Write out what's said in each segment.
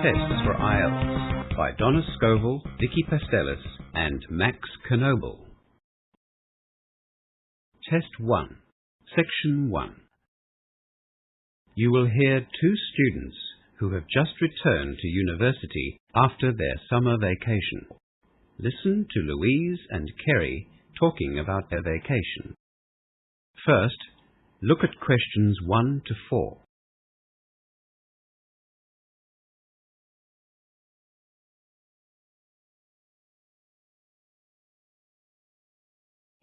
Tests for IELTS by Donna Scoville, Vicky Pastellis and Max Knoble. Test 1, Section 1. You will hear two students who have just returned to university after their summer vacation. Listen to Louise and Kerry talking about their vacation. First, look at questions 1 to 4.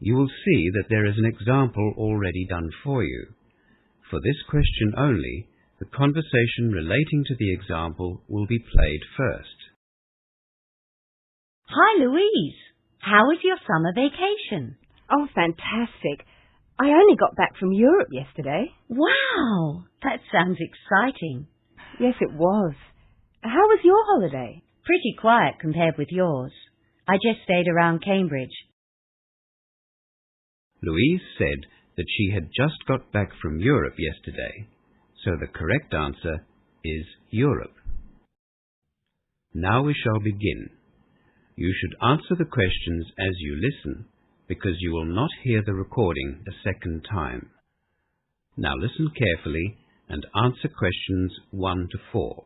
You will see that there is an example already done for you. For this question only, the conversation relating to the example will be played first. Hi, Louise. How was your summer vacation? Oh, fantastic. I only got back from Europe yesterday. Wow, that sounds exciting. Yes, it was. How was your holiday? Pretty quiet compared with yours. I just stayed around Cambridge. Louise said that she had just got back from Europe yesterday, so the correct answer is Europe. Now we shall begin. You should answer the questions as you listen, because you will not hear the recording a second time. Now listen carefully and answer questions 1 to 4.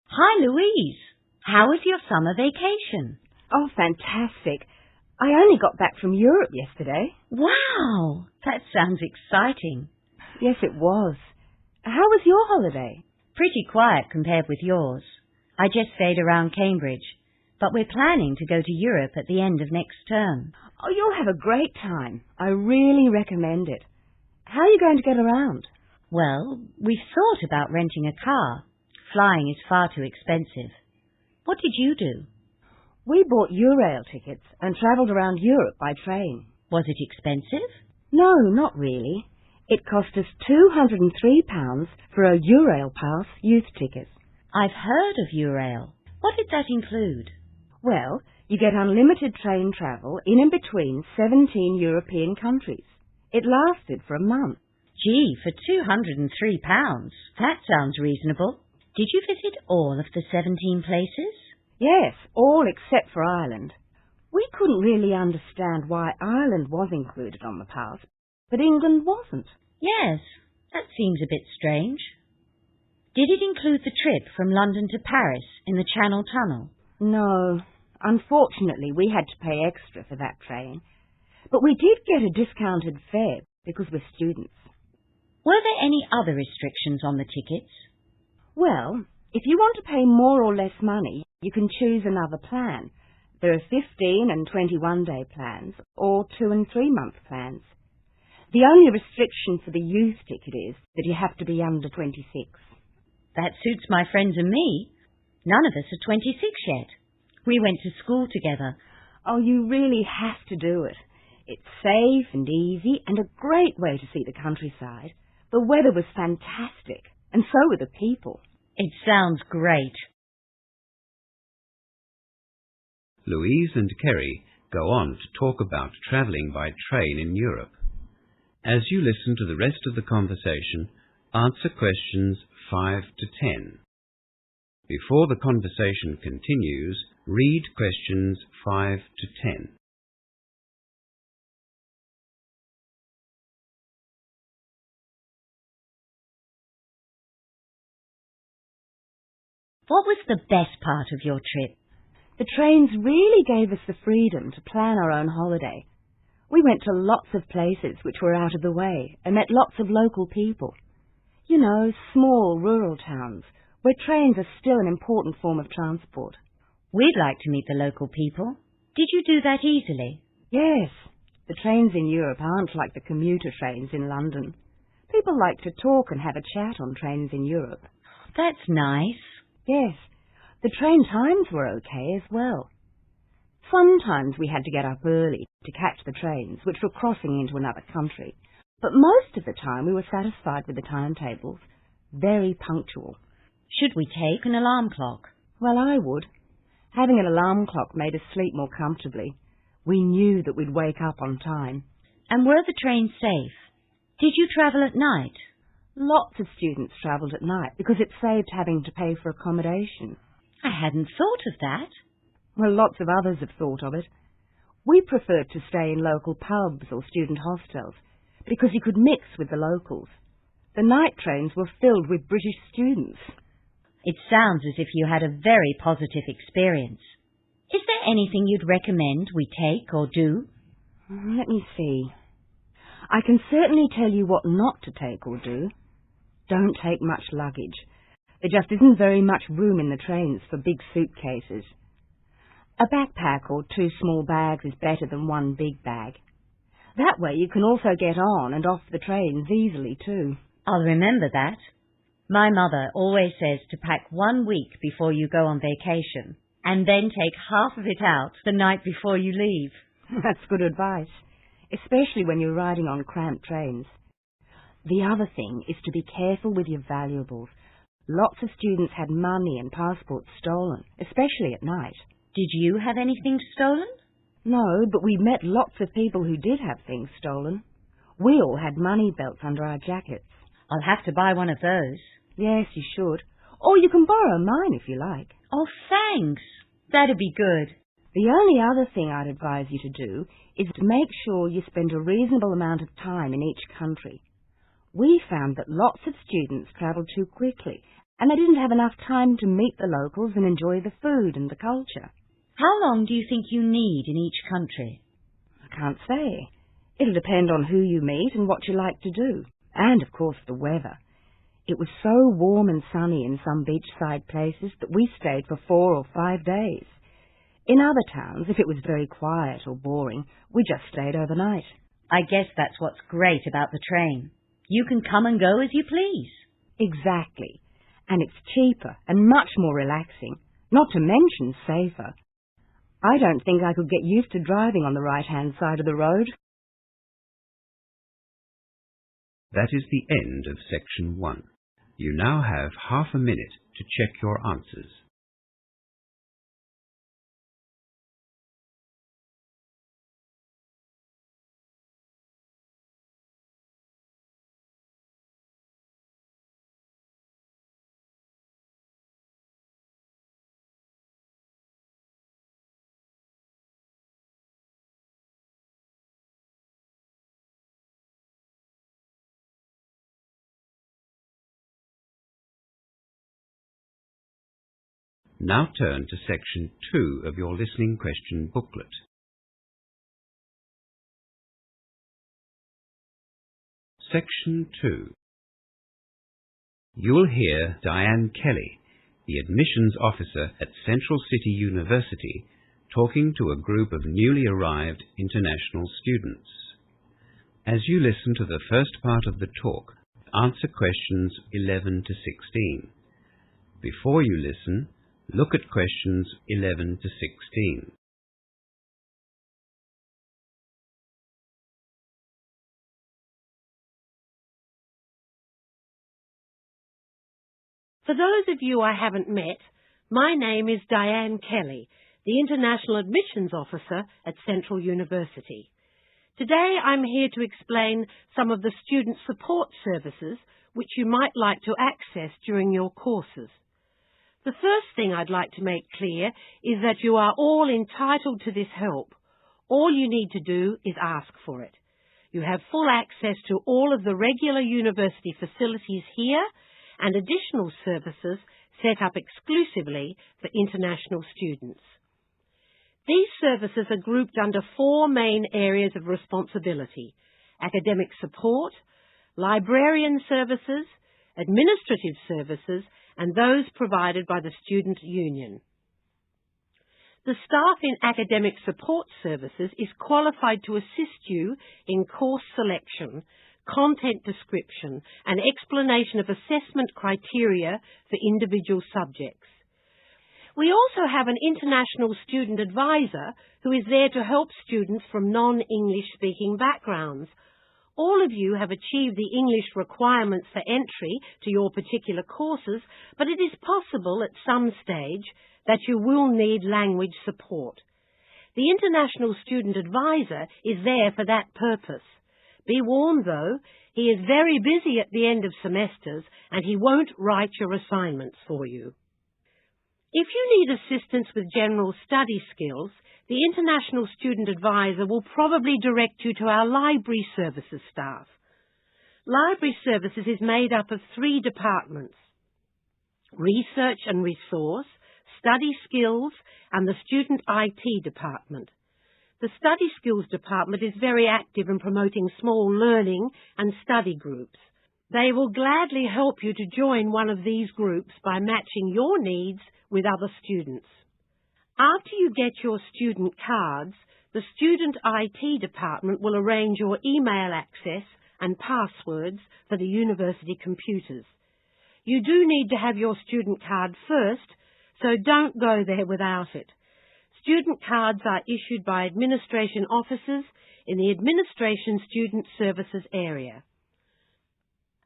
Hi, Louise. How was your summer vacation? Oh, fantastic. I only got back from Europe yesterday. Wow, that sounds exciting. Yes, it was. How was your holiday? Pretty quiet compared with yours. I just stayed around Cambridge, but we're planning to go to Europe at the end of next term. Oh, you'll have a great time. I really recommend it. How are you going to get around? Well, we've thought about renting a car. Flying is far too expensive. What did you do? We bought Eurail tickets and travelled around Europe by train. Was it expensive? No, not really. It cost us £203 for a Eurail Pass youth ticket. I've heard of Eurail. What did that include? Well, you get unlimited train travel in and between 17 European countries. It lasted for a month. Gee, for £203, that sounds reasonable. Did you visit all of the 17 places? Yes, all except for Ireland. We couldn't really understand why Ireland was included on the pass, but England wasn't. Yes, that seems a bit strange. Did it include the trip from London to Paris in the Channel Tunnel? No. Unfortunately, we had to pay extra for that train. But we did get a discounted fare because we're students. Were there any other restrictions on the tickets? Well, if you want to pay more or less money, you can choose another plan. There are 15 and 21-day plans, or 2 and 3 month plans. The only restriction for the youth ticket is that you have to be under 26. That suits my friends and me. None of us are 26 yet. We went to school together. Oh, you really have to do it. It's safe and easy and a great way to see the countryside. The weather was fantastic, and so were the people. It sounds great. Louise and Kerry go on to talk about travelling by train in Europe. As you listen to the rest of the conversation, answer questions 5 to 10. Before the conversation continues, read questions 5 to 10. What was the best part of your trip? The trains really gave us the freedom to plan our own holiday. We went to lots of places which were out of the way and met lots of local people. You know, small rural towns where trains are still an important form of transport. We'd like to meet the local people. Did you do that easily? Yes. The trains in Europe aren't like the commuter trains in London. People like to talk and have a chat on trains in Europe. That's nice. Yes. The train times were okay as well. Sometimes we had to get up early to catch the trains, which were crossing into another country. But most of the time we were satisfied with the timetables. Very punctual. Should we take an alarm clock? Well, I would. Having an alarm clock made us sleep more comfortably. We knew that we'd wake up on time. And were the trains safe? Did you travel at night? Lots of students travelled at night because it saved having to pay for accommodation. I hadn't thought of that. Well, lots of others have thought of it. We preferred to stay in local pubs or student hostels because you could mix with the locals. The night trains were filled with British students. It sounds as if you had a very positive experience. Is there anything you'd recommend we take or do? Let me see. I can certainly tell you what not to take or do. Don't take much luggage. There just isn't very much room in the trains for big suitcases. A backpack or 2 small bags is better than 1 big bag. That way you can also get on and off the trains easily too. I'll remember that. My mother always says to pack 1 week before you go on vacation, and then take half of it out the night before you leave. That's good advice, especially when you're riding on cramped trains. The other thing is to be careful with your valuables. Lots of students had money and passports stolen, especially at night. Did you have anything stolen? No, but we met lots of people who did have things stolen. We all had money belts under our jackets. I'll have to buy one of those. Yes, you should. Or you can borrow mine if you like. Oh, thanks. That'd be good. The only other thing I'd advise you to do is to make sure you spend a reasonable amount of time in each country. We found that lots of students travelled too quickly, and they didn't have enough time to meet the locals and enjoy the food and the culture. How long do you think you need in each country? I can't say. It'll depend on who you meet and what you like to do. And, of course, the weather. It was so warm and sunny in some beachside places that we stayed for 4 or 5 days. In other towns, if it was very quiet or boring, we just stayed overnight. I guess that's what's great about the train. You can come and go as you please. Exactly. And it's cheaper and much more relaxing, not to mention safer. I don't think I could get used to driving on the right-hand side of the road. That is the end of section 1. You now have half a minute to check your answers. Now turn to section 2 of your listening question booklet. Section 2. You will hear Diane Kelly, the admissions officer at Central City University, talking to a group of newly arrived international students. As you listen to the first part of the talk, answer questions 11 to 16. Before you listen, look at questions 11 to 16. For those of you I haven't met, my name is Diane Kelly, the International Admissions Officer at Central University. Today I'm here to explain some of the student support services which you might like to access during your courses. The first thing I'd like to make clear is that you are all entitled to this help. All you need to do is ask for it. You have full access to all of the regular university facilities here and additional services set up exclusively for international students. These services are grouped under 4 main areas of responsibility: academic support, librarian services, administrative services, and those provided by the Student Union. The staff in academic support services is qualified to assist you in course selection, content description, and explanation of assessment criteria for individual subjects. We also have an international student advisor who is there to help students from non-English speaking backgrounds. All of you have achieved the English requirements for entry to your particular courses, but it is possible at some stage that you will need language support. The International Student Advisor is there for that purpose. Be warned, though, He is very busy at the end of semesters and he won't write your assignments for you. If you need assistance with general study skills, the International Student Advisor will probably direct you to our Library Services staff. Library Services is made up of 3 departments: Research and Resource, Study Skills, and the Student IT department. The Study Skills department is very active in promoting small learning and study groups. They will gladly help you to join one of these groups by matching your needs with other students. After you get your student cards, the Student IT department will arrange your email access and passwords for the university computers. You do need to have your student card first, so don't go there without it. Student cards are issued by administration officers in the Administration Student Services area.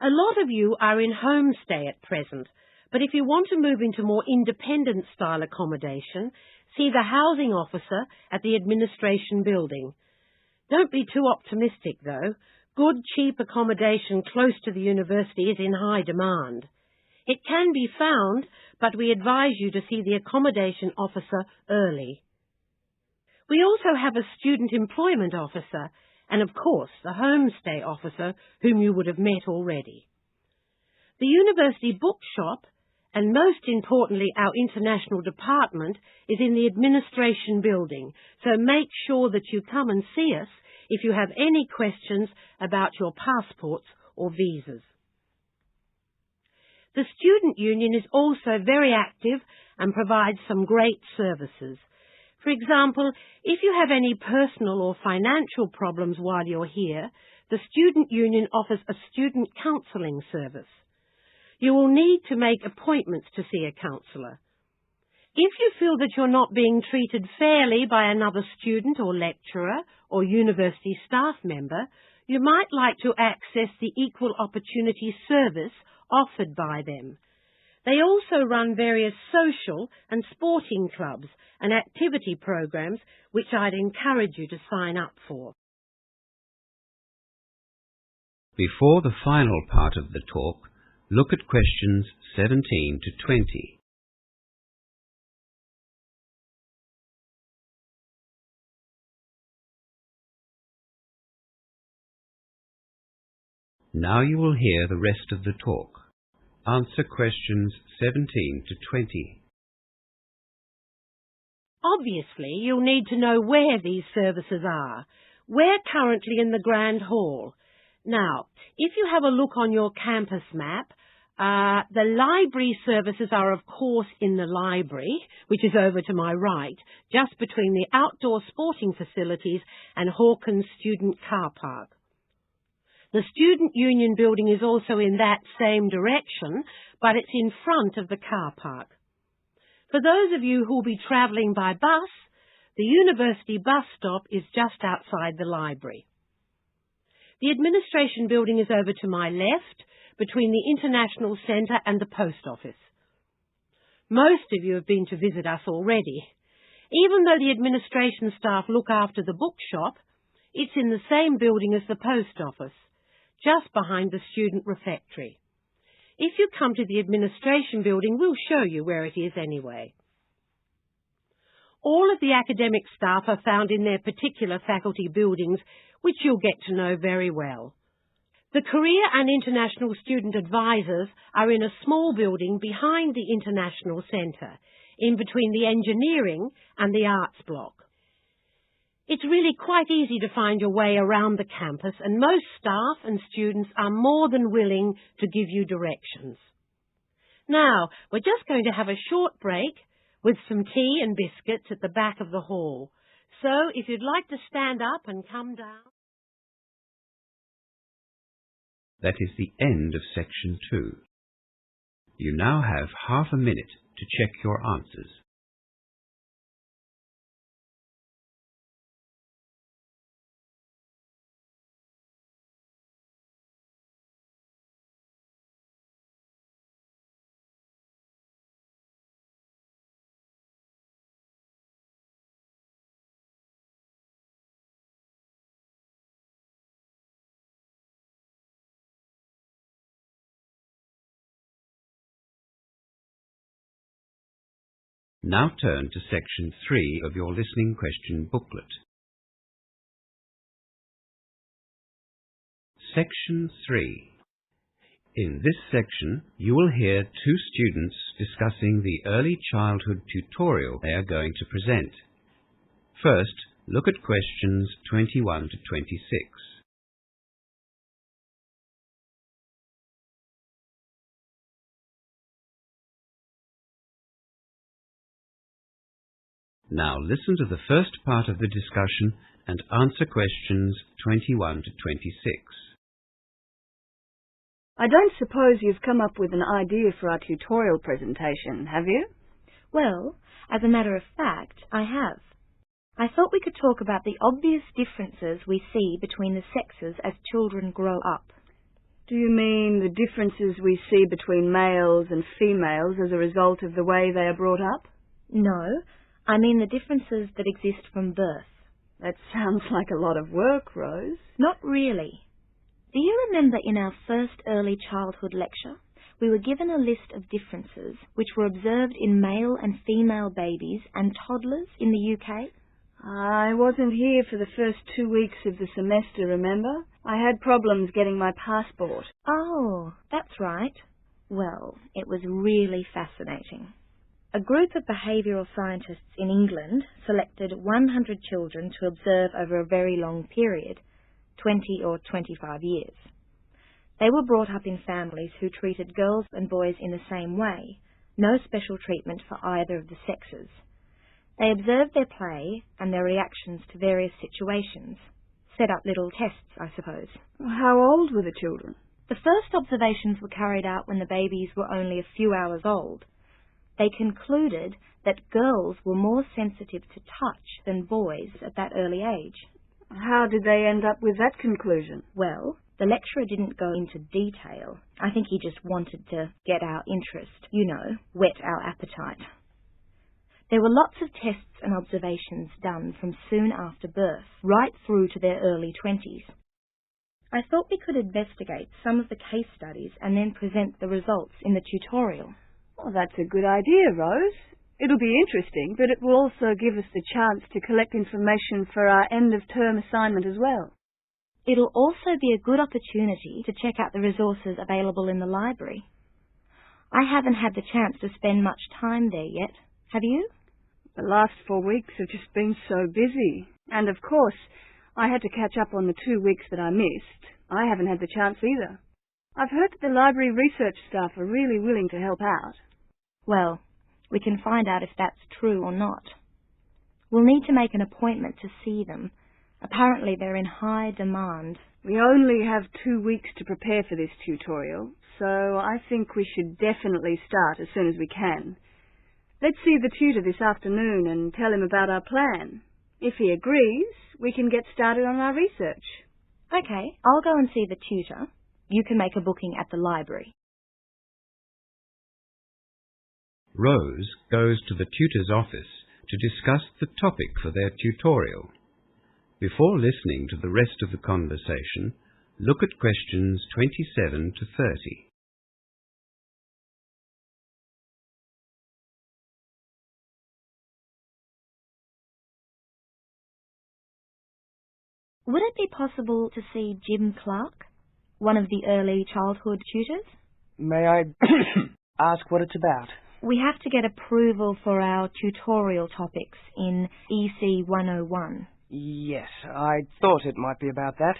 A lot of you are in homestay at present, but if you want to move into more independent style accommodation, see the housing officer at the administration building. Don't be too optimistic though. Good, cheap accommodation close to the university is in high demand. It can be found, but we advise you to see the accommodation officer early. We also have a student employment officer and, of course, the homestay officer whom you would have met already. The university bookshop, and most importantly our international department, is in the administration building, so make sure that you come and see us if you have any questions about your passports or visas. The Student Union is also very active and provides some great services. For example, if you have any personal or financial problems while you're here, the Student Union offers a student counselling service. You will need to make appointments to see a counsellor. If you feel that you're not being treated fairly by another student or lecturer or university staff member, you might like to access the Equal Opportunity Service offered by them. They also run various social and sporting clubs and activity programs which I'd encourage you to sign up for. Before the final part of the talk, look at questions 17 to 20. Now you will hear the rest of the talk. Answer questions 17 to 20. Obviously, you'll need to know where these services are. We're currently in the Grand Hall. Now, if you have a look on your campus map, the library services are, of course, in the library, which is over to my right, just between the outdoor sporting facilities and Hawkins Student Car Park. The Student Union building is also in that same direction, but it's in front of the car park. For those of you who will be travelling by bus, the university bus stop is just outside the library. The administration building is over to my left, between the International Centre and the post office. Most of you have been to visit us already. Even though the administration staff look after the bookshop, it's in the same building as the post office, just behind the student refectory. If you come to the administration building, we'll show you where it is anyway. All of the academic staff are found in their particular faculty buildings, which you'll get to know very well. The Career and International Student Advisors are in a small building behind the International Centre, in between the Engineering and the Arts block. It's really quite easy to find your way around the campus, and most staff and students are more than willing to give you directions. Now, we're just going to have a short break with some tea and biscuits at the back of the hall. So, if you'd like to stand up and come down. That is the end of section 2. You now have half a minute to check your answers. Now turn to section 3 of your listening question booklet. Section 3. In this section, you will hear two students discussing the early childhood tutorial they are going to present. First, look at questions 21 to 26. Now listen to the first part of the discussion and answer questions 21 to 26. I don't suppose you've come up with an idea for our tutorial presentation, have you? Well, as a matter of fact, I have. I thought we could talk about the obvious differences we see between the sexes as children grow up. Do you mean the differences we see between males and females as a result of the way they are brought up? No, I mean the differences that exist from birth. That sounds like a lot of work, Rose. Not really. Do you remember in our first early childhood lecture, we were given a list of differences which were observed in male and female babies and toddlers in the UK? I wasn't here for the first 2 weeks of the semester, remember? I had problems getting my passport. Oh, that's right. Well, it was really fascinating. A group of behavioural scientists in England selected 100 children to observe over a very long period, 20 or 25 years. They were brought up in families who treated girls and boys in the same way, no special treatment for either of the sexes. They observed their play and their reactions to various situations, set up little tests, I suppose. How old were the children? The first observations were carried out when the babies were only a few hours old. They concluded that girls were more sensitive to touch than boys at that early age. How did they end up with that conclusion? Well, the lecturer didn't go into detail. I think he just wanted to get our interest, whet our appetite. There were lots of tests and observations done from soon after birth, right through to their early 20s. I thought we could investigate some of the case studies and then present the results in the tutorial. Well, that's a good idea, Rose. It'll be interesting, but it will also give us the chance to collect information for our end-of-term assignment as well. It'll also be a good opportunity to check out the resources available in the library. I haven't had the chance to spend much time there yet. Have you? The last 4 weeks have just been so busy. And of course, I had to catch up on the 2 weeks that I missed. I haven't had the chance either. I've heard that the library research staff are really willing to help out. Well, we can find out if that's true or not. We'll need to make an appointment to see them. Apparently they're in high demand. We only have 2 weeks to prepare for this tutorial, so I think we should definitely start as soon as we can. Let's see the tutor this afternoon and tell him about our plan. If he agrees, we can get started on our research. Okay, I'll go and see the tutor. You can make a booking at the library. Rose goes to the tutor's office to discuss the topic for their tutorial. Before listening to the rest of the conversation, look at questions 27 to 30. Would it be possible to see Jim Clark, one of the early childhood tutors? May I ask what it's about? We have to get approval for our tutorial topics in EC 101. Yes, I thought it might be about that.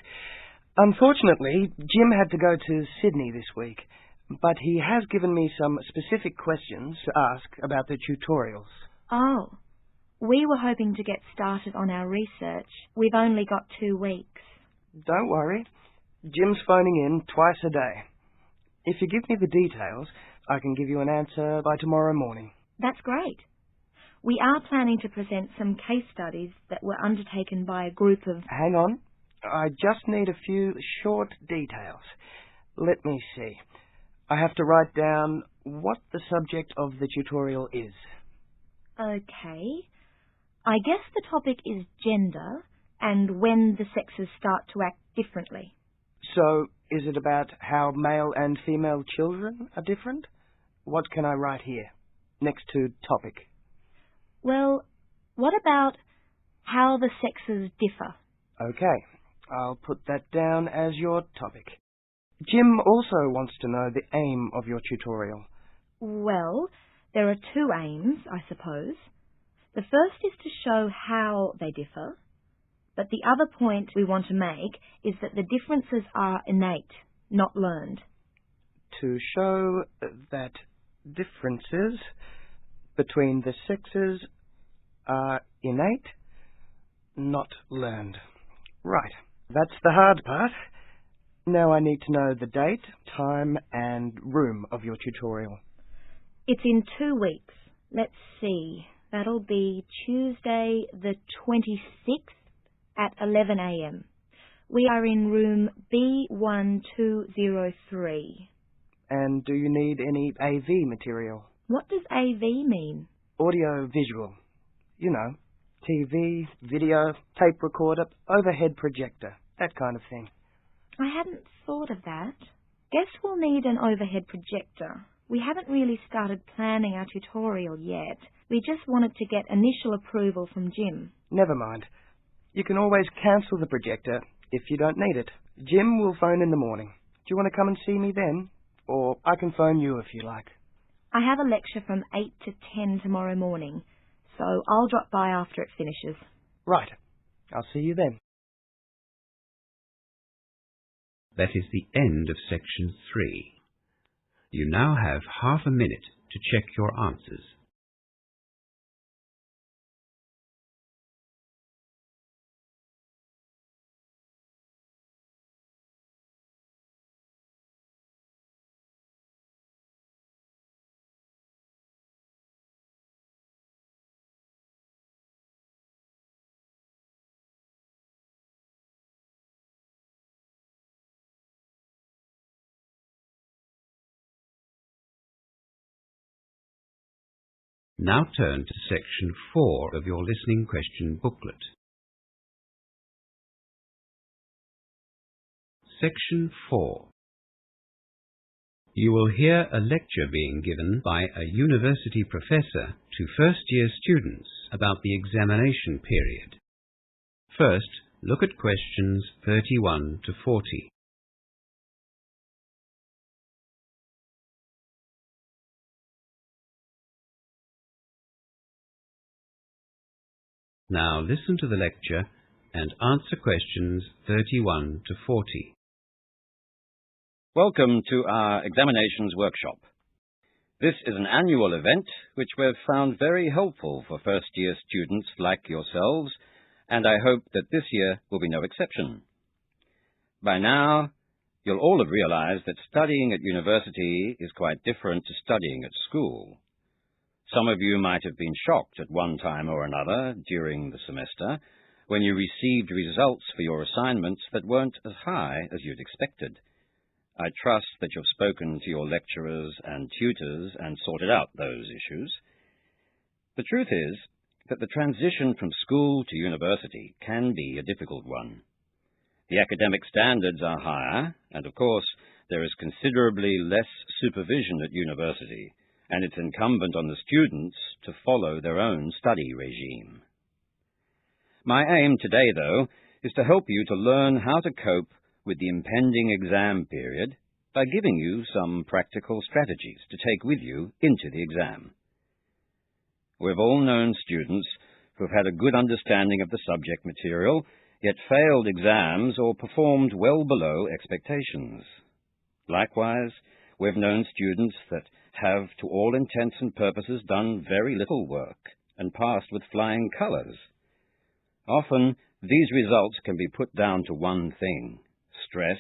Unfortunately, Jim had to go to Sydney this week, but he has given me some specific questions to ask about the tutorials. Oh, we were hoping to get started on our research. We've only got 2 weeks. Don't worry. Jim's phoning in twice a day. If you give me the details, I can give you an answer by tomorrow morning. That's great. We are planning to present some case studies that were undertaken by a group of... Hang on. I just need a few short details. Let me see. I have to write down what the subject of the tutorial is. Okay. I guess the topic is gender and when the sexes start to act differently. So, is it about how male and female children are different? What can I write here, next to topic? Well, what about how the sexes differ? Okay, I'll put that down as your topic. Jim also wants to know the aim of your tutorial. Well, there are two aims, I suppose. The first is to show how they differ, but the other point we want to make is that the differences are innate, not learned. To show that differences between the sexes are innate, not learned. Right, that's the hard part. Now I need to know the date, time and room of your tutorial. It's in 2 weeks. Let's see. That'll be Tuesday the 26th at 11 a.m. We are in room B1203. And do you need any AV material? What does AV mean? Audio visual. You know, TV, video, tape recorder, overhead projector, that kind of thing. I hadn't thought of that. Guess we'll need an overhead projector. We haven't really started planning our tutorial yet. We just wanted to get initial approval from Jim. Never mind. You can always cancel the projector if you don't need it. Jim will phone in the morning. Do you want to come and see me then? Or I can phone you if you like. I have a lecture from 8 to 10 tomorrow morning, so I'll drop by after it finishes. Right. I'll see you then. That is the end of section 3. You now have half a minute to check your answers. Now turn to section 4 of your listening question booklet. Section 4. You will hear a lecture being given by a university professor to first-year students about the examination period. First, look at questions 31 to 40. Now listen to the lecture and answer questions 31 to 40. Welcome to our examinations workshop. This is an annual event which we've found very helpful for first-year students like yourselves, and I hope that this year will be no exception. By now, you'll all have realized that studying at university is quite different to studying at school. Some of you might have been shocked at one time or another during the semester when you received results for your assignments that weren't as high as you'd expected. I trust that you've spoken to your lecturers and tutors and sorted out those issues. The truth is that the transition from school to university can be a difficult one. The academic standards are higher, and of course there is considerably less supervision at university, and it's incumbent on the students to follow their own study regime. My aim today, though, is to help you to learn how to cope with the impending exam period by giving you some practical strategies to take with you into the exam. We've all known students who've had a good understanding of the subject material, yet failed exams or performed well below expectations. Likewise, we've known students that have, to all intents and purposes, done very little work and passed with flying colours. Often, these results can be put down to one thing: stress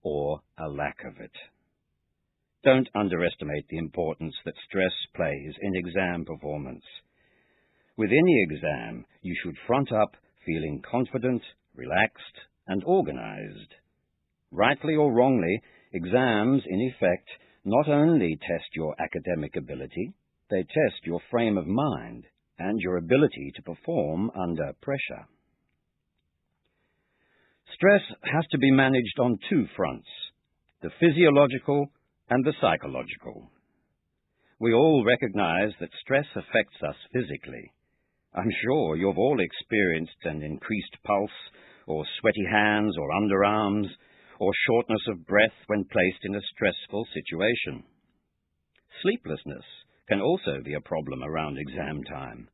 or a lack of it. Don't underestimate the importance that stress plays in exam performance. With any exam, you should front up feeling confident, relaxed, and organized. Rightly or wrongly, exams, in effect, not only test your academic ability, they test your frame of mind and your ability to perform under pressure. Stress has to be managed on two fronts: the physiological and the psychological. We all recognize that stress affects us physically. I'm sure you've all experienced an increased pulse, or sweaty hands or underarms, or shortness of breath when placed in a stressful situation. Sleeplessness can also be a problem around exam time.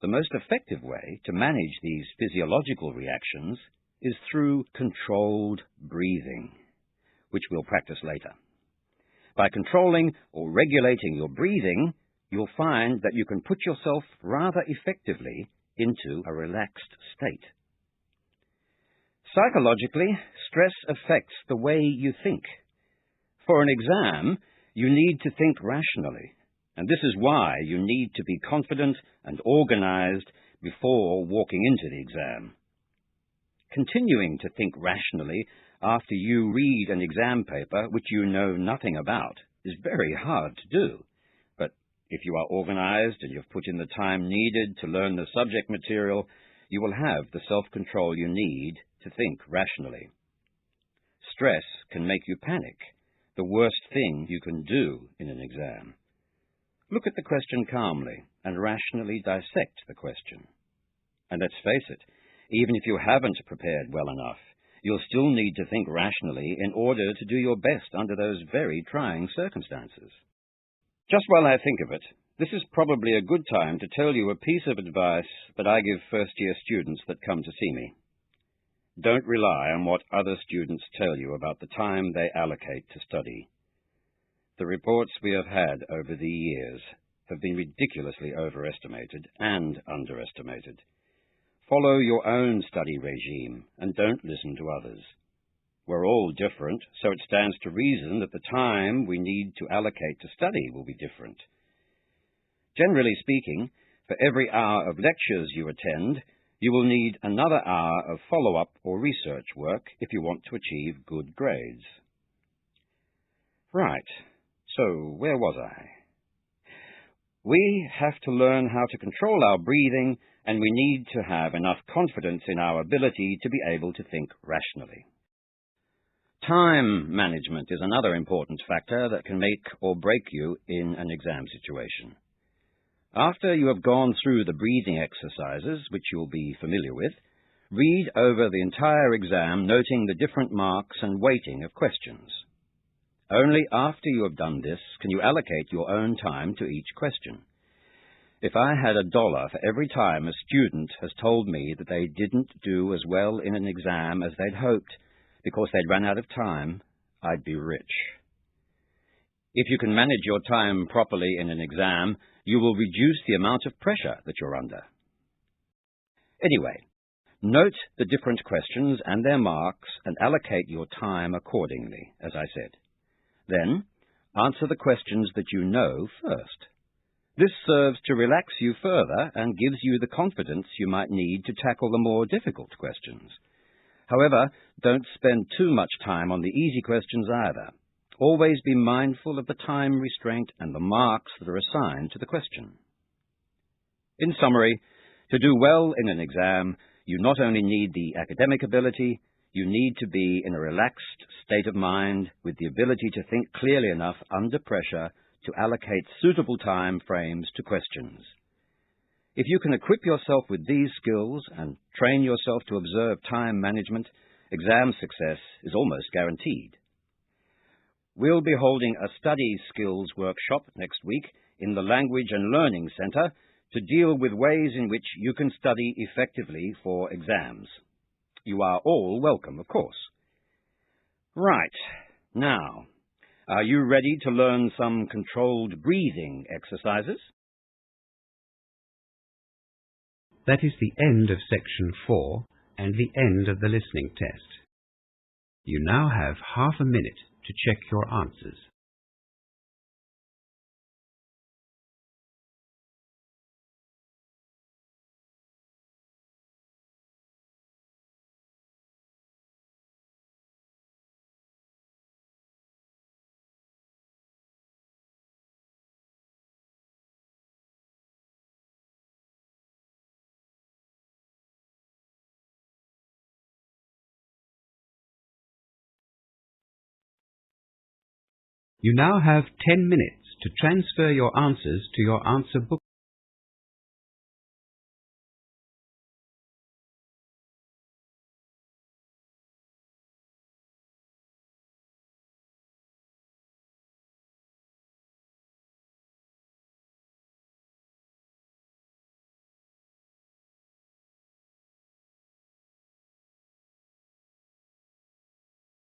The most effective way to manage these physiological reactions is through controlled breathing, which we'll practice later. By controlling or regulating your breathing, you'll find that you can put yourself rather effectively into a relaxed state. Psychologically, stress affects the way you think. For an exam, you need to think rationally, and this is why you need to be confident and organized before walking into the exam. Continuing to think rationally after you read an exam paper which you know nothing about is very hard to do. But if you are organized and you've put in the time needed to learn the subject material, you will have the self-control you need to think rationally. Stress can make you panic, the worst thing you can do in an exam. Look at the question calmly and rationally dissect the question. And let's face it, even if you haven't prepared well enough, you'll still need to think rationally in order to do your best under those very trying circumstances. Just while I think of it, this is probably a good time to tell you a piece of advice that I give first-year students that come to see me. Don't rely on what other students tell you about the time they allocate to study. The reports we have had over the years have been ridiculously overestimated and underestimated. Follow your own study regime and don't listen to others. We're all different, so it stands to reason that the time we need to allocate to study will be different. Generally speaking, for every hour of lectures you attend, you will need another hour of follow-up or research work if you want to achieve good grades. Right, so where was I? We have to learn how to control our breathing, and we need to have enough confidence in our ability to be able to think rationally. Time management is another important factor that can make or break you in an exam situation. After you have gone through the breathing exercises, which you'll be familiar with, read over the entire exam, noting the different marks and weighting of questions. Only after you have done this can you allocate your own time to each question. If I had $1 for every time a student has told me that they didn't do as well in an exam as they'd hoped because they'd run out of time, I'd be rich. If you can manage your time properly in an exam, you will reduce the amount of pressure that you're under. Anyway, note the different questions and their marks and allocate your time accordingly, as I said. Then, answer the questions that you know first. This serves to relax you further and gives you the confidence you might need to tackle the more difficult questions. However, don't spend too much time on the easy questions either. Always be mindful of the time restraint and the marks that are assigned to the question. In summary, to do well in an exam, you not only need the academic ability, you need to be in a relaxed state of mind with the ability to think clearly enough under pressure to allocate suitable time frames to questions. If you can equip yourself with these skills and train yourself to observe time management, exam success is almost guaranteed. We'll be holding a study skills workshop next week in the Language and Learning Centre to deal with ways in which you can study effectively for exams. You are all welcome, of course. Right, now, are you ready to learn some controlled breathing exercises? That is the end of section 4 and the end of the listening test. You now have half a minute to check your answers. You now have 10 minutes to transfer your answers to your answer book.